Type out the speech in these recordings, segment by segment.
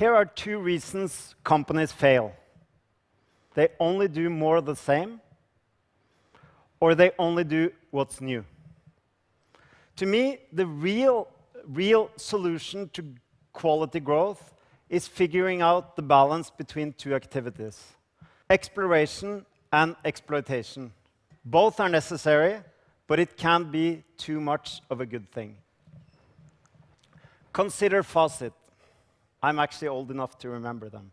Here are two reasons companies fail. They only do more of the same, or they only do what's new. To me, the real solution to quality growth is figuring out the balance between two activities: exploration and exploitation. Both are necessary, but it can't be too much of a good thing. Consider Fawcett. I'm actually old enough to remember them.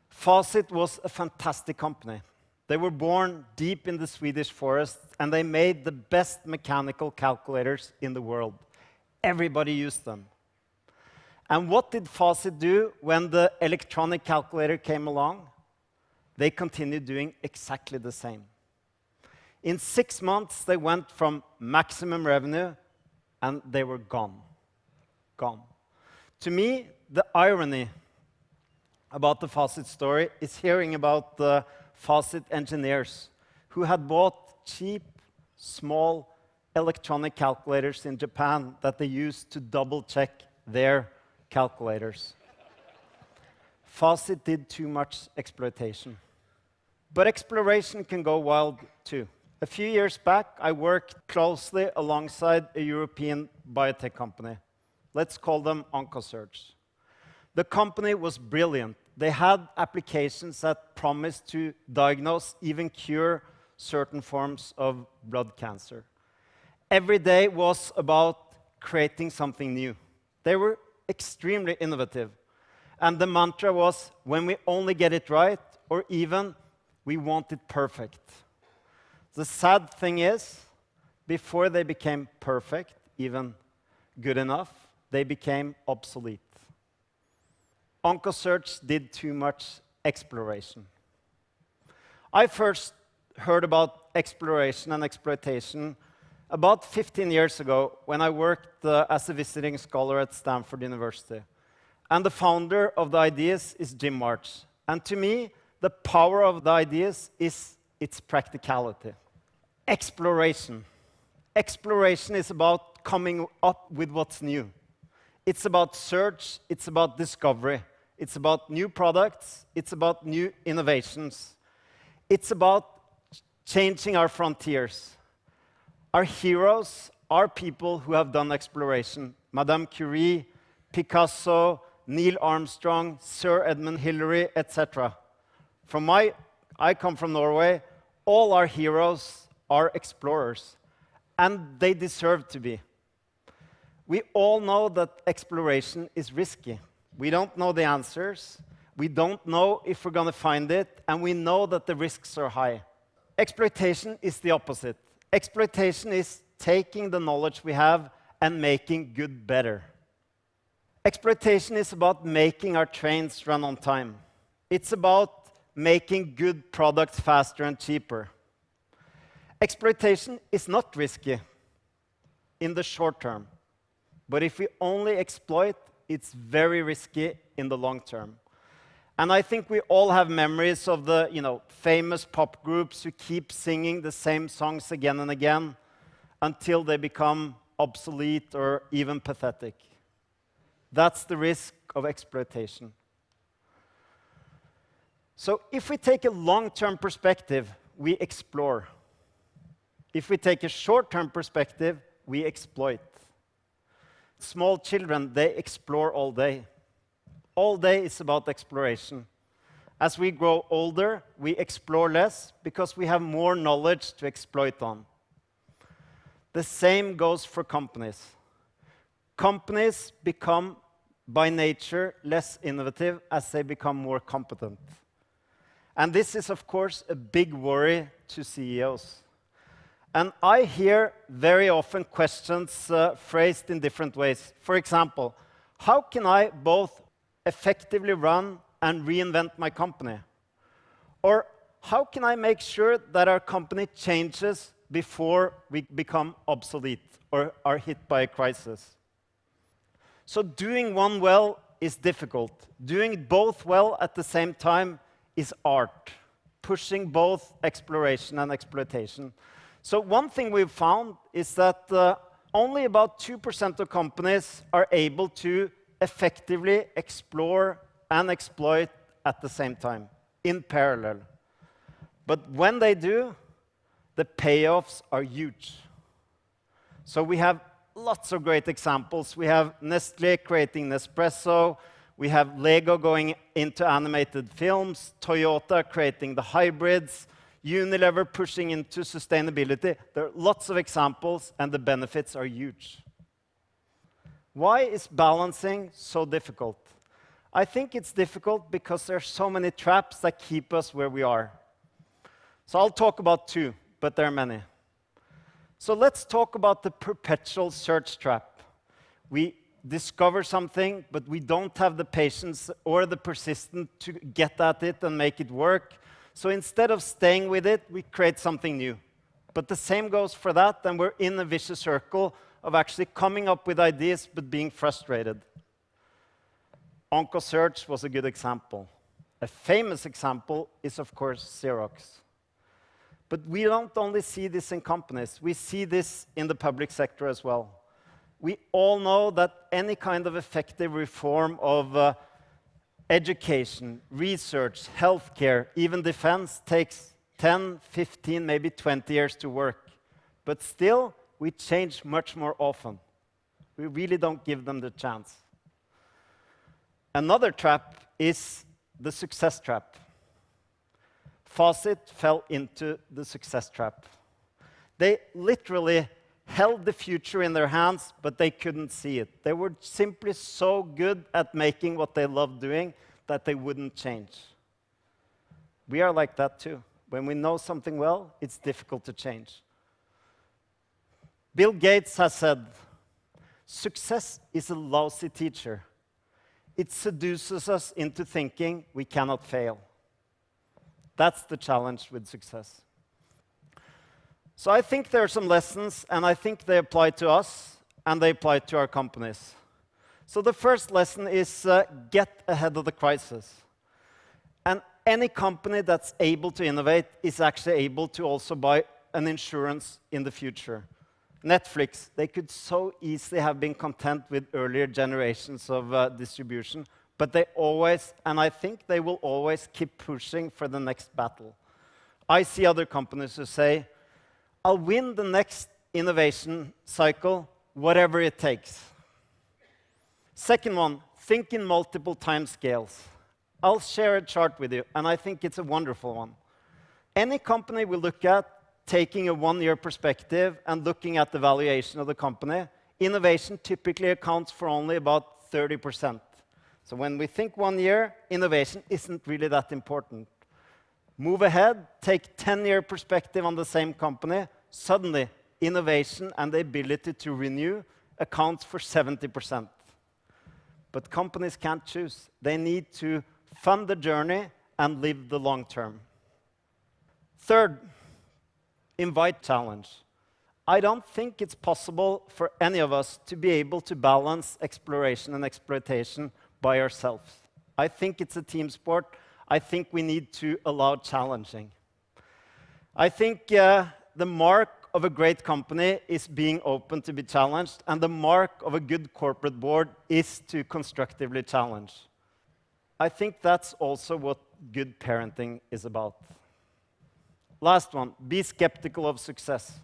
Fawcett was a fantastic company. They were born deep in the Swedish forest, and they made the best mechanical calculators in the world. Everybody used them. And what did Fawcett do when the electronic calculator came along? They continued doing exactly the same. In 6 months, they went from maximum revenue, and they were gone. Gone. To me, the irony about the Fawcett story is hearing about the Fawcett engineers who had bought cheap, small electronic calculators in Japan that they used to double-check their calculators. Fawcett did too much exploitation. But exploration can go wild too. A few years back, I worked closely alongside a European biotech company. Let's call them Oncosearch. The company was brilliant. They had applications that promised to diagnose, even cure, certain forms of blood cancer. Every day was about creating something new. They were extremely innovative. And the mantra was, when we only get it right, or even, we want it perfect. The sad thing is, before they became perfect, even good enough, they became obsolete. Oncosearch did too much exploration. I first heard about exploration and exploitation about 15 years ago when I worked as a visiting scholar at Stanford University. And the founder of the ideas is Jim March. And to me, the power of the ideas is its practicality. Exploration. Exploration is about coming up with what's new. It's about search, it's about discovery. It's about new products, it's about new innovations. It's about changing our frontiers. Our heroes are people who have done exploration. Madame Curie, Picasso, Neil Armstrong, Sir Edmund Hillary, etc. I come from Norway. All our heroes are explorers, and they deserve to be. We all know that exploration is risky. We don't know the answers. We don't know if we're going to find it, and we know that the risks are high. Exploitation is the opposite. Exploitation is taking the knowledge we have and making good better. Exploitation is about making our trains run on time. It's about making good products faster and cheaper. Exploitation is not risky in the short term, but if we only exploit, it's very risky in the long term. And I think we all have memories of the famous pop groups who keep singing the same songs again and again until they become obsolete or even pathetic. That's the risk of exploitation. So if we take a long-term perspective, we explore. If we take a short-term perspective, we exploit. Small children, they explore all day. All day is about exploration. As we grow older, we explore less because we have more knowledge to exploit on. The same goes for companies. Companies become, by nature, less innovative as they become more competent. And this is, of course, a big worry to CEOs. And I hear very often questions phrased in different ways. For example, how can I both effectively run and reinvent my company? Or how can I make sure that our company changes before we become obsolete or are hit by a crisis? So doing one well is difficult. Doing both well at the same time is art, pushing both exploration and exploitation. So one thing we've found is that only about 2% of companies are able to effectively explore and exploit at the same time, in parallel. But when they do, the payoffs are huge. So we have lots of great examples. We have Nestlé creating Nespresso. We have Lego going into animated films, Toyota creating the hybrids, Unilever pushing into sustainability. There are lots of examples, and the benefits are huge. Why is balancing so difficult? I think it's difficult because there are so many traps that keep us where we are. So I'll talk about two, but there are many. So let's talk about the perpetual search trap. We discover something, but we don't have the patience or the persistence to get at it and make it work. So instead of staying with it, we create something new. But the same goes for that, and we're in a vicious circle of actually coming up with ideas but being frustrated. OncoSearch was a good example. A famous example is, of course, Xerox. But we don't only see this in companies, we see this in the public sector as well. We all know that any kind of effective reform of education, research, healthcare, even defense takes 10, 15, maybe 20 years to work. But still, we change much more often. We really don't give them the chance. Another trap is the success trap. Fawcett fell into the success trap. They literally held the future in their hands, but they couldn't see it. They were simply so good at making what they loved doing that they wouldn't change. We are like that too. When we know something well, it's difficult to change. Bill Gates has said, "Success is a lousy teacher. It seduces us into thinking we cannot fail." That's the challenge with success. So I think there are some lessons, and I think they apply to us, and they apply to our companies. So the first lesson is get ahead of the crisis. And any company that's able to innovate is actually able to also buy an insurance in the future. Netflix, they could so easily have been content with earlier generations of distribution, but they always, and I think they will always keep pushing for the next battle. I see other companies who say, "I'll win the next innovation cycle, whatever it takes." Second one, think in multiple time scales. I'll share a chart with you, and I think it's a wonderful one. Any company we look at, taking a one-year perspective and looking at the valuation of the company, innovation typically accounts for only about 30%. So when we think 1 year, innovation isn't really that important. Move ahead, take 10-year perspective on the same company, suddenly innovation and the ability to renew accounts for 70%. But companies can't choose. They need to fund the journey and live the long term. Third, invite challenge. I don't think it's possible for any of us to be able to balance exploration and exploitation by ourselves. I think it's a team sport. I think we need to allow challenging. I think the mark of a great company is being open to be challenged, and the mark of a good corporate board is to constructively challenge. I think that's also what good parenting is about. Last one, be skeptical of success.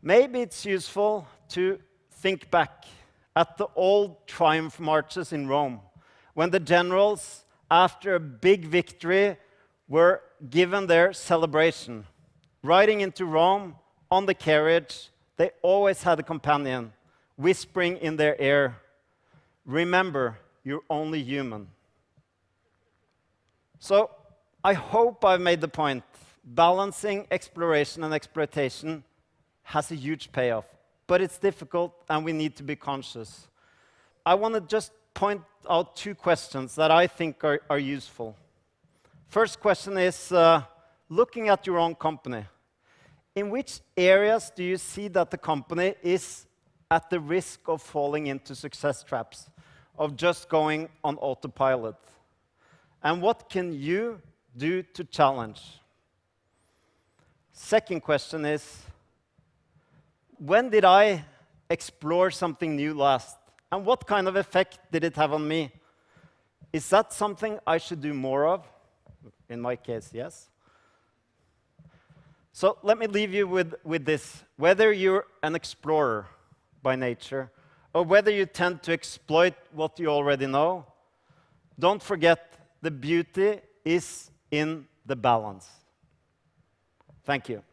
Maybe it's useful to think back at the old triumph marches in Rome, when the generals, after a big victory, were given their celebration. Riding into Rome on the carriage, they always had a companion, whispering in their ear, "Remember, you're only human." So I hope I've made the point. Balancing exploration and exploitation has a huge payoff, but it's difficult and we need to be conscious. I want to just point out two questions that I think are useful. First question is, looking at your own company, in which areas do you see that the company is at the risk of falling into success traps, of just going on autopilot? And what can you do to challenge? Second question is, when did I explore something new last? And what kind of effect did it have on me? Is that something I should do more of? In my case, yes. So let me leave you with this. Whether you're an explorer by nature, or whether you tend to exploit what you already know, don't forget the beauty is in the balance. Thank you.